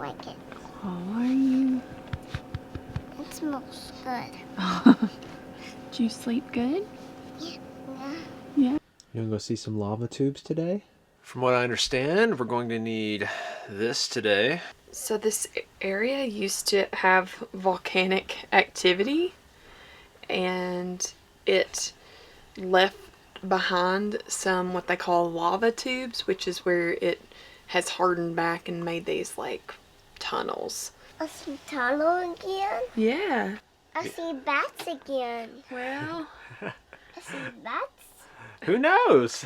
like it. Oh, are you? It smells good. Did you sleep good? Yeah. Yeah. You want to go see some lava tubes today? From what I understand, we're going to need this today. So this area used to have volcanic activity, and it left behind some what they call lava tubes, which is where it has hardened back and made these like tunnels. I see tunnel again. Yeah. I see bats again. Well, I see bats. Who knows?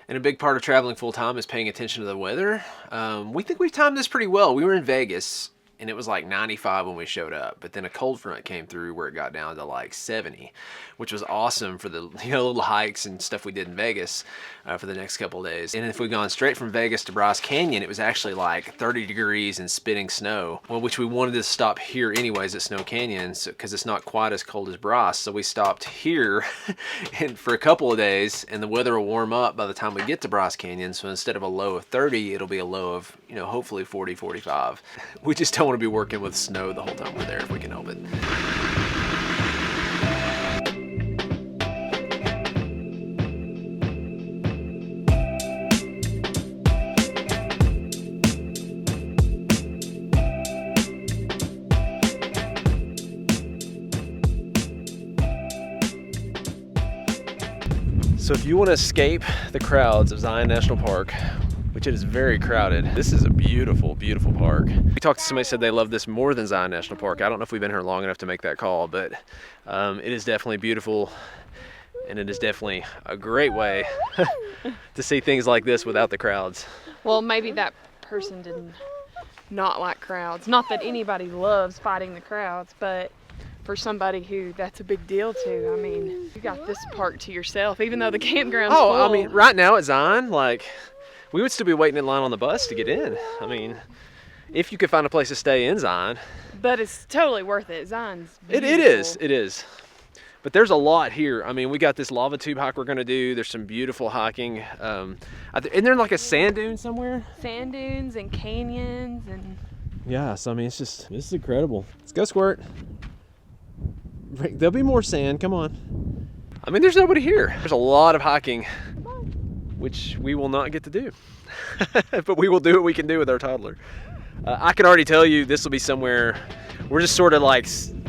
And a big part of traveling full time is paying attention to the weather. We think we've timed this pretty well. We were in Vegas and it was like 95 when we showed up, but then a cold front came through where it got down to like 70, which was awesome for the little hikes and stuff we did in Vegas for the next couple of days. And if we'd gone straight from Vegas to Bryce Canyon, it was actually like 30 degrees and spitting snow, well, which we wanted to stop here anyways at Snow Canyon because it's not quite as cold as Bryce. So we stopped here and for a couple of days, and the weather will warm up by the time we get to Bryce Canyon. So instead of a low of 30, it'll be a low of, hopefully 40, 45. We just don't want to be working with snow the whole time we're there if we can help it. So if you want to escape the crowds of Zion National Park, which it is very crowded, this is a beautiful, beautiful park. We talked to somebody who said they love this more than Zion National Park. I don't know if we've been here long enough to make that call, but it is definitely beautiful, and it is definitely a great way to see things like this without the crowds. well, maybe that person did not like crowds. Not that anybody loves fighting the crowds, but for somebody who that's a big deal to, I mean, you got this park to yourself, even though the campground's full. I mean, right now at Zion, like, we would still be waiting in line on the bus to get in. I mean, if you could find a place to stay in Zion. But it's totally worth it. Zion's beautiful. It is. But there's a lot here. I mean, we got this lava tube hike we're gonna do. There's some beautiful hiking. Isn't there like a sand dune somewhere? Sand dunes and canyons and... Yeah, so I mean, this is incredible. Let's go, Squirt. There'll be more sand, come on. I mean, there's nobody here. There's a lot of hiking, which we will not get to do. But we will do what we can do with our toddler. I can already tell you this will be somewhere, we're just sort of like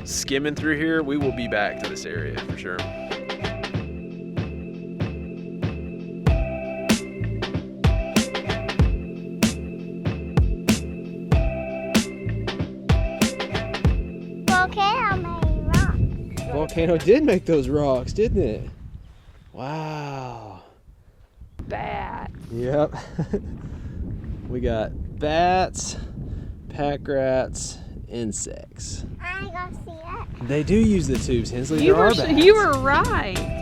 skimming through here. We will be back to this area for sure. Volcano did make those rocks, didn't it? Wow. Bats. Yep. We got bats, pack rats, insects. I go see it. They do use the tubes, Hensley. You There are bats. were right.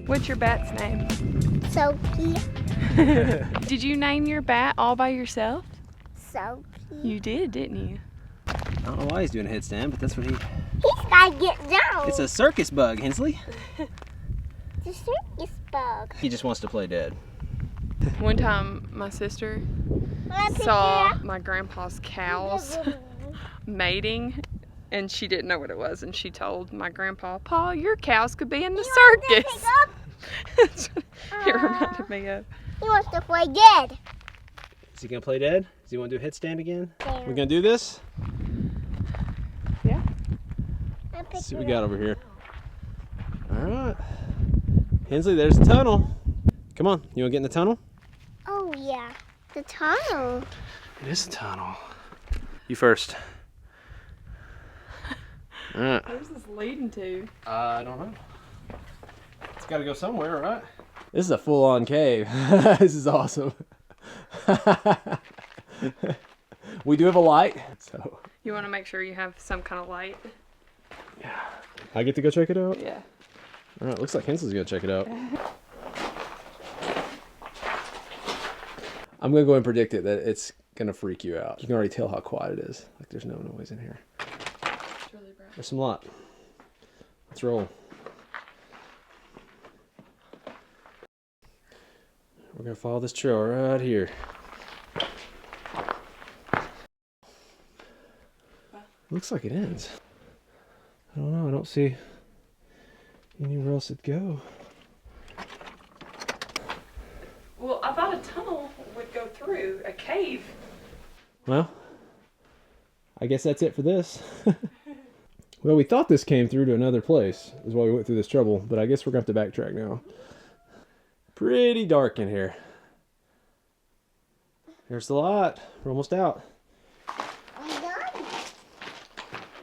What's your bat's name? Sophie. Did you name your bat all by yourself? Sophie. You did, didn't you? I don't know why he's doing a headstand, but that's what He's gotta get down. It's a circus bug, Hensley. It's a circus bug. He just wants to play dead. One time, my sister saw my grandpa's cows mating, and she didn't know what it was, and she told my grandpa, "Pa, your cows could be in the circus." That's what it reminded me of. He wants to play dead. Is he gonna play dead? Does he want to do a headstand again? There. We gonna do this? Yeah. Let's see what we got over here. All right. Hensley, there's the tunnel. Come on, you wanna get in the tunnel? Oh yeah, the tunnel. It is a tunnel. You first. All right. Where's this leading to? I don't know. It's got to go somewhere, right? This is a full-on cave. This is awesome. We do have a light, so. You want to make sure you have some kind of light? I get to go check it out? Yeah. All right, looks like Hensley's gonna check it out. I'm gonna go and predict it that it's gonna freak you out. You can already tell how quiet it is. Like there's no noise in here. It's really bright. There's some light. Let's roll. We're gonna follow this trail right here. Looks like it ends. I don't know, I don't see anywhere else it'd go. Well, I thought a tunnel would go through a cave. Well, I guess that's it for this. Well, we thought this came through to another place, is why we went through this trouble, but I guess we're going to have to backtrack now. Pretty dark in here. There's the light. We're almost out. We're done.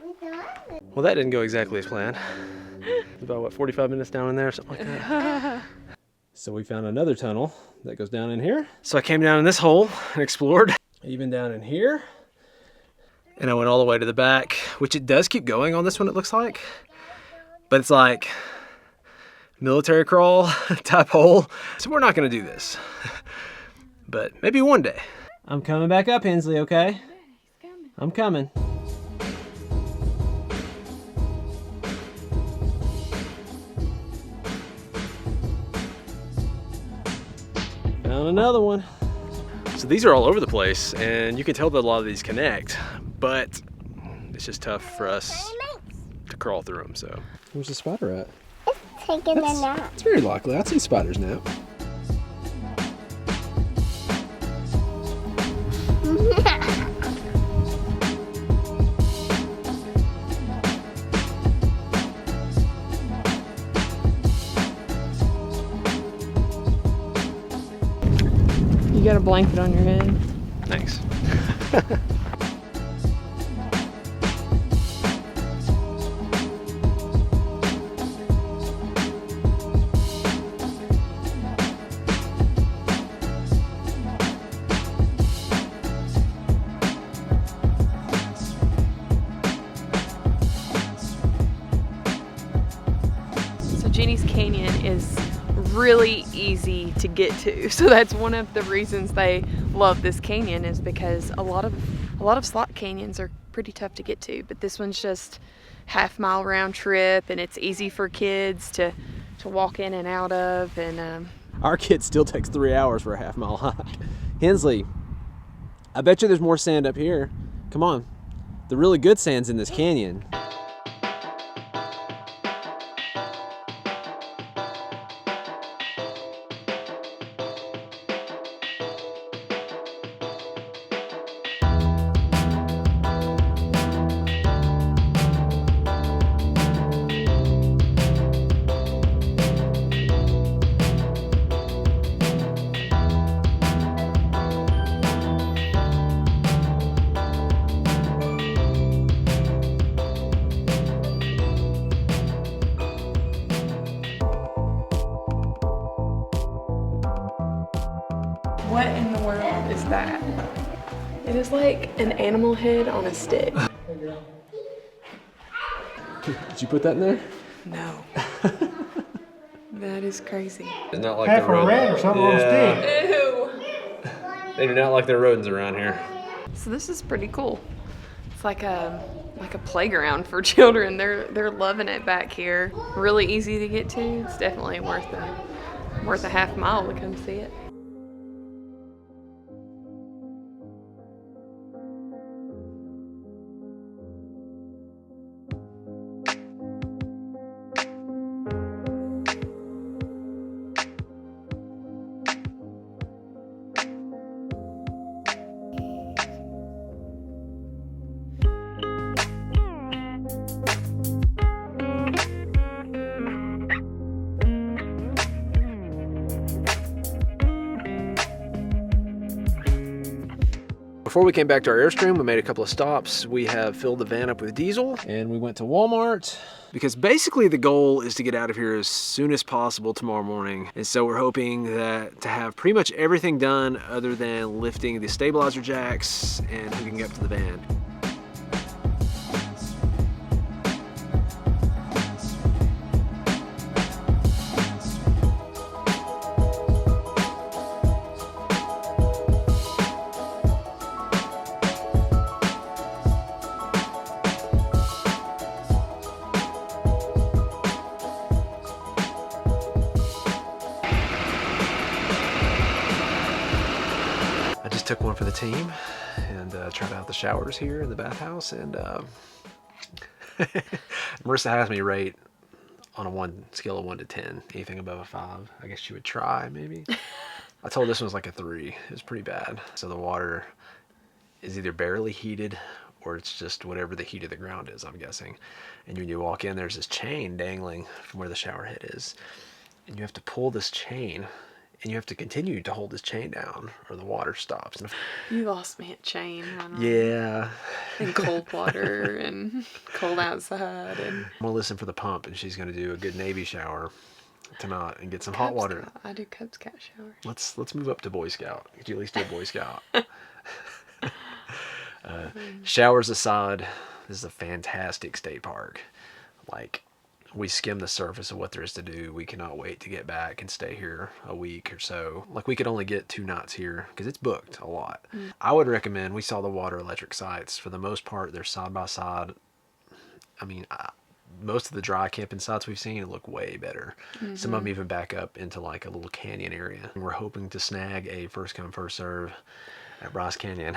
We're done. Well, that didn't go exactly as planned. About, what, 45 minutes down in there, something like that. So we found another tunnel that goes down in here. So I came down in this hole and explored. Even down in here. And I went all the way to the back, which it does keep going on this one, it looks like. But it's like military crawl type hole. So we're not going to do this. But maybe one day. I'm coming back up, Hensley, okay? I'm coming. Found another one. So these are all over the place, and you can tell that a lot of these connect, but it's just tough for us to crawl through them, so. Where's the spider at? It's taking a nap. It's very likely. I'd say spiders nap. You got a blanket on your head. Thanks. So Jeannie's Canyon is really easy to get to, so that's one of the reasons they love this canyon, is because a lot of slot canyons are pretty tough to get to, but this one's just half-mile round trip, and it's easy for kids to walk in and out of. And Our kid still takes 3 hours for a half-mile hike. Hensley, I bet you there's more sand up here. Come on, the really good sand's in this canyon. what in the world is that? It is like an animal head on a stick. Did you put that in there? No. That is crazy. It's not like half a rat or something on a stick. Ew. They do not like their rodents around here. So this is pretty cool. It's like a playground for children. They're loving it back here. Really easy to get to. It's definitely worth a half mile to come see it. Before we came back to our Airstream, we made a couple of stops. We have filled the van up with diesel. And we went to Walmart. Because basically the goal is to get out of here as soon as possible tomorrow morning. And so we're hoping that to have pretty much everything done other than lifting the stabilizer jacks and hooking up to the van. took one for the team and tried out the showers here in the bathhouse. And Marissa has me rate on a scale of 1 to 10. Anything above a 5, I guess she would try, maybe. I told this one was like a 3. It was pretty bad. So the water is either barely heated or it's just whatever the heat of the ground is, I'm guessing. And when you walk in, there's this chain dangling from where the shower head is. And you have to pull this chain, and you have to continue to hold this chain down or the water stops. You lost me at chain. Yeah. And cold water and cold outside. And I'm going to listen for the pump, and she's going to do a good Navy shower tonight and get some hot water. I do Cub Scout showers. Let's move up to Boy Scout. Could you at least do a Boy Scout? Showers aside, this is a fantastic state park. Like, we skimmed the surface of what there is to do. We cannot wait to get back and stay here a week or so. Like, we could only get 2 nights here because it's booked a lot. I would recommend, we saw the water electric sites. For the most part, they're side by side. I mean, most of the dry camping sites we've seen look way better. Some of them even back up into like a little canyon area. We're hoping to snag a first come first serve at Bryce Canyon.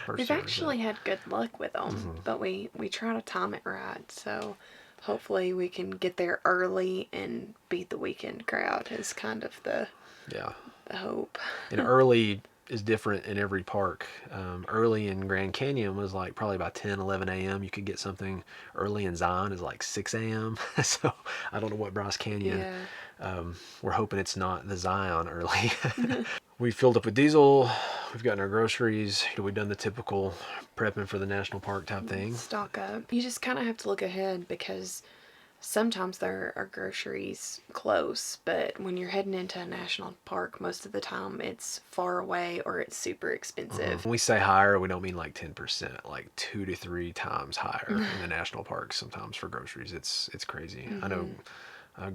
We've actually had good luck with them, but we try to time it right. So hopefully we can get there early and beat the weekend crowd is kind of the hope. And early is different in every park. Early in Grand Canyon was like probably about 10, 11 a.m. You could get something. Early in Zion is like 6 a.m. So I don't know what Bryce Canyon. We're hoping it's not the Zion early. We filled up with diesel. We've gotten our groceries. We've done the typical prepping for the national park type thing. Stock up. You just kind of have to look ahead because sometimes there are groceries close, but when you're heading into a national park, most of the time it's far away or it's super expensive. When we say higher, we don't mean like 10%, like 2 to 3 times higher in the national parks sometimes for groceries. It's crazy. I know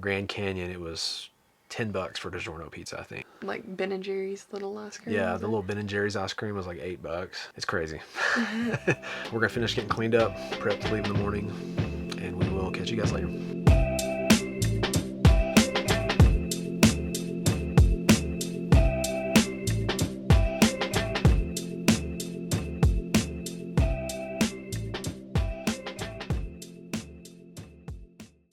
Grand Canyon, it was $10 for DiGiorno pizza, I think. Like Ben and Jerry's little ice cream. Yeah, the little Ben and Jerry's ice cream was like $8. It's crazy. We're gonna finish getting cleaned up, prep to leave in the morning, and we will catch you guys later.